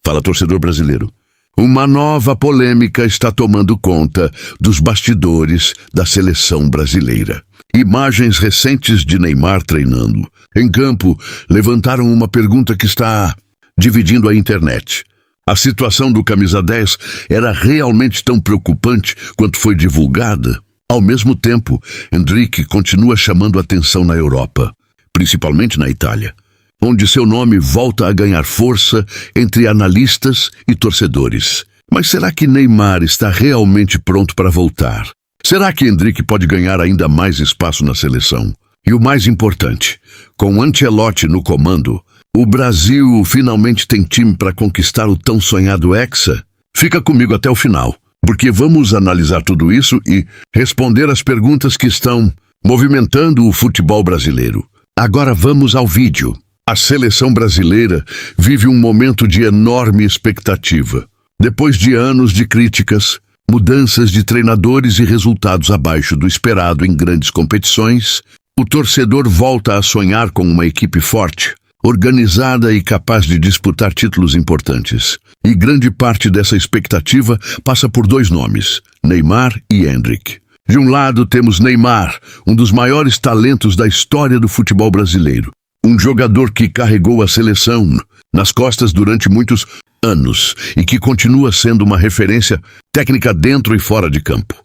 Fala, torcedor brasileiro. Uma nova polêmica está tomando conta dos bastidores da seleção brasileira. Imagens recentes de Neymar treinando em campo levantaram uma pergunta que está dividindo a internet. A situação do camisa 10 era realmente tão preocupante quanto foi divulgada? Ao mesmo tempo, Endrick continua chamando atenção na Europa, principalmente na Itália, onde seu nome volta a ganhar força entre analistas e torcedores. Mas será que Neymar está realmente pronto para voltar? Será que Endrick pode ganhar ainda mais espaço na seleção? E o mais importante, com Ancelotti no comando, o Brasil finalmente tem time para conquistar o tão sonhado Hexa? Fica comigo até o final, porque vamos analisar tudo isso e responder as perguntas que estão movimentando o futebol brasileiro. Agora vamos ao vídeo. A seleção brasileira vive um momento de enorme expectativa. Depois de anos de críticas, mudanças de treinadores e resultados abaixo do esperado em grandes competições, o torcedor volta a sonhar com uma equipe forte, organizada e capaz de disputar títulos importantes. E grande parte dessa expectativa passa por dois nomes, Neymar e Endrick. De um lado temos Neymar, um dos maiores talentos da história do futebol brasileiro. Um jogador que carregou a seleção nas costas durante muitos anos e que continua sendo uma referência técnica dentro e fora de campo.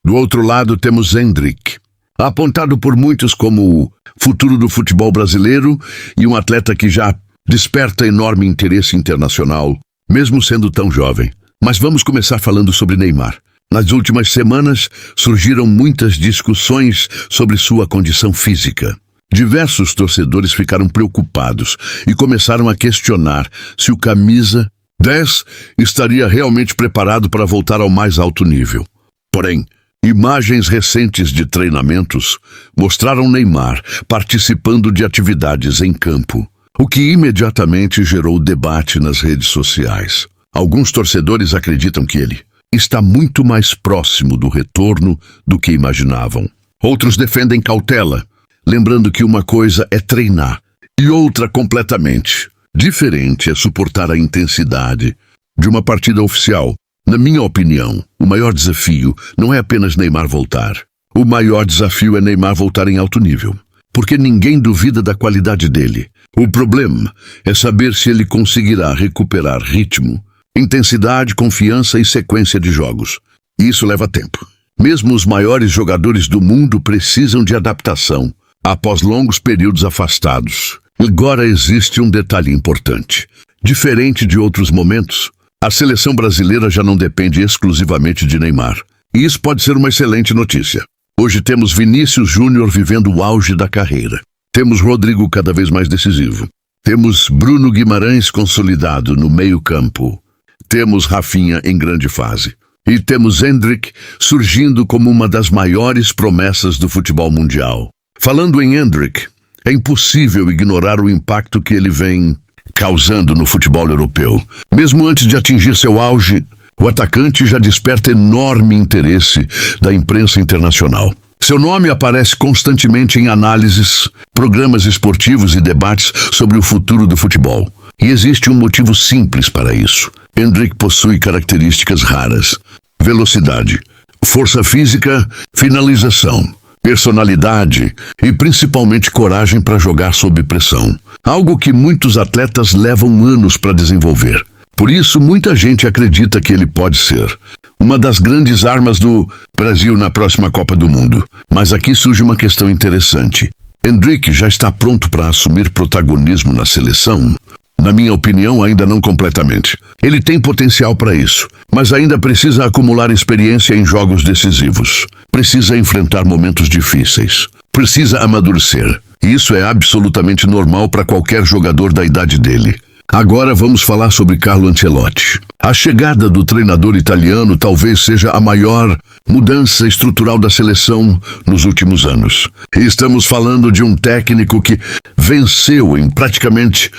Do outro lado temos Endrick, apontado por muitos como o futuro do futebol brasileiro e um atleta que já desperta enorme interesse internacional, mesmo sendo tão jovem. Mas vamos começar falando sobre Neymar. Nas últimas semanas surgiram muitas discussões sobre sua condição física. Diversos torcedores ficaram preocupados e começaram a questionar se o camisa 10 estaria realmente preparado para voltar ao mais alto nível. Porém, imagens recentes de treinamentos mostraram Neymar participando de atividades em campo, o que imediatamente gerou debate nas redes sociais. Alguns torcedores acreditam que ele está muito mais próximo do retorno do que imaginavam. Outros defendem cautela, lembrando que uma coisa é treinar e outra completamente diferente é suportar a intensidade de uma partida oficial. Na minha opinião, o maior desafio não é apenas Neymar voltar. O maior desafio é Neymar voltar em alto nível, porque ninguém duvida da qualidade dele. O problema é saber se ele conseguirá recuperar ritmo, intensidade, confiança e sequência de jogos. Isso leva tempo. Mesmo os maiores jogadores do mundo precisam de adaptação após longos períodos afastados. Agora existe um detalhe importante. Diferente de outros momentos, a seleção brasileira já não depende exclusivamente de Neymar. E isso pode ser uma excelente notícia. Hoje temos Vinícius Júnior vivendo o auge da carreira. Temos Rodrigo cada vez mais decisivo. Temos Bruno Guimarães consolidado no meio-campo. Temos Rafinha em grande fase. E temos Endrick surgindo como uma das maiores promessas do futebol mundial. Falando em Endrick, é impossível ignorar o impacto que ele vem causando no futebol europeu. Mesmo antes de atingir seu auge, o atacante já desperta enorme interesse da imprensa internacional. Seu nome aparece constantemente em análises, programas esportivos e debates sobre o futuro do futebol. E existe um motivo simples para isso. Endrick possui características raras: velocidade, força física, finalização, personalidade e principalmente coragem para jogar sob pressão. Algo que muitos atletas levam anos para desenvolver. Por isso, muita gente acredita que ele pode ser uma das grandes armas do Brasil na próxima Copa do Mundo. Mas aqui surge uma questão interessante. Endrick já está pronto para assumir protagonismo na seleção? Na minha opinião, ainda não completamente. Ele tem potencial para isso, mas ainda precisa acumular experiência em jogos decisivos. Precisa enfrentar momentos difíceis. Precisa amadurecer. E isso é absolutamente normal para qualquer jogador da idade dele. Agora vamos falar sobre Carlo Ancelotti. A chegada do treinador italiano talvez seja a maior mudança estrutural da seleção nos últimos anos. E estamos falando de um técnico que venceu em praticamente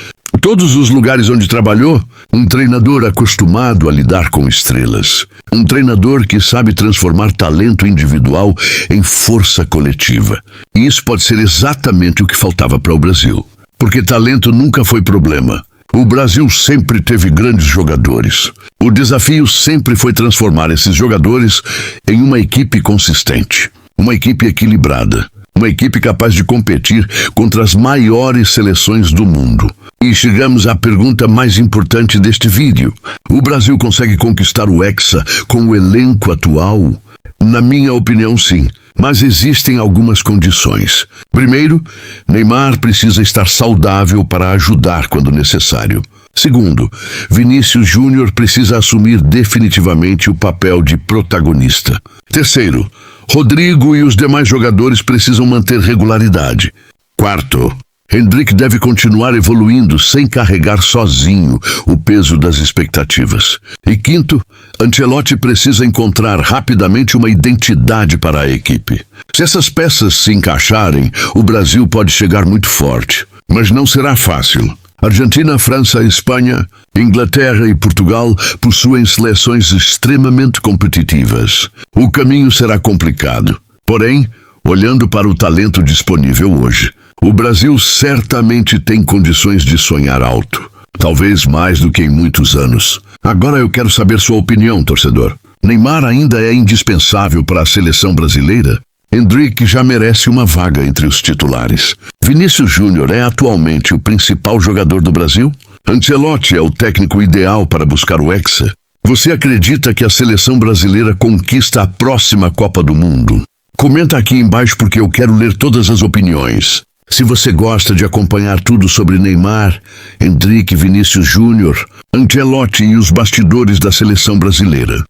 todos os lugares onde trabalhou, um treinador acostumado a lidar com estrelas. Um treinador que sabe transformar talento individual em força coletiva. E isso pode ser exatamente o que faltava para o Brasil. Porque talento nunca foi problema. O Brasil sempre teve grandes jogadores. O desafio sempre foi transformar esses jogadores em uma equipe consistente, uma equipe equilibrada, uma equipe capaz de competir contra as maiores seleções do mundo. E chegamos à pergunta mais importante deste vídeo. O Brasil consegue conquistar o Hexa com o elenco atual? Na minha opinião, sim. Mas existem algumas condições. Primeiro, Neymar precisa estar saudável para ajudar quando necessário. Segundo, Vinícius Júnior precisa assumir definitivamente o papel de protagonista. Terceiro, Rodrigo e os demais jogadores precisam manter regularidade. Quarto, Endrick deve continuar evoluindo sem carregar sozinho o peso das expectativas. E quinto, Ancelotti precisa encontrar rapidamente uma identidade para a equipe. Se essas peças se encaixarem, o Brasil pode chegar muito forte, mas não será fácil. Argentina, França, Espanha, Inglaterra e Portugal possuem seleções extremamente competitivas. O caminho será complicado. Porém, olhando para o talento disponível hoje, o Brasil certamente tem condições de sonhar alto. Talvez mais do que em muitos anos. Agora eu quero saber sua opinião, torcedor. Neymar ainda é indispensável para a seleção brasileira? Endrick já merece uma vaga entre os titulares. Vinícius Júnior é atualmente o principal jogador do Brasil? Ancelotti é o técnico ideal para buscar o Hexa? Você acredita que a seleção brasileira conquista a próxima Copa do Mundo? Comenta aqui embaixo porque eu quero ler todas as opiniões. Se você gosta de acompanhar tudo sobre Neymar, Endrick, Vinícius Júnior, Ancelotti e os bastidores da seleção brasileira,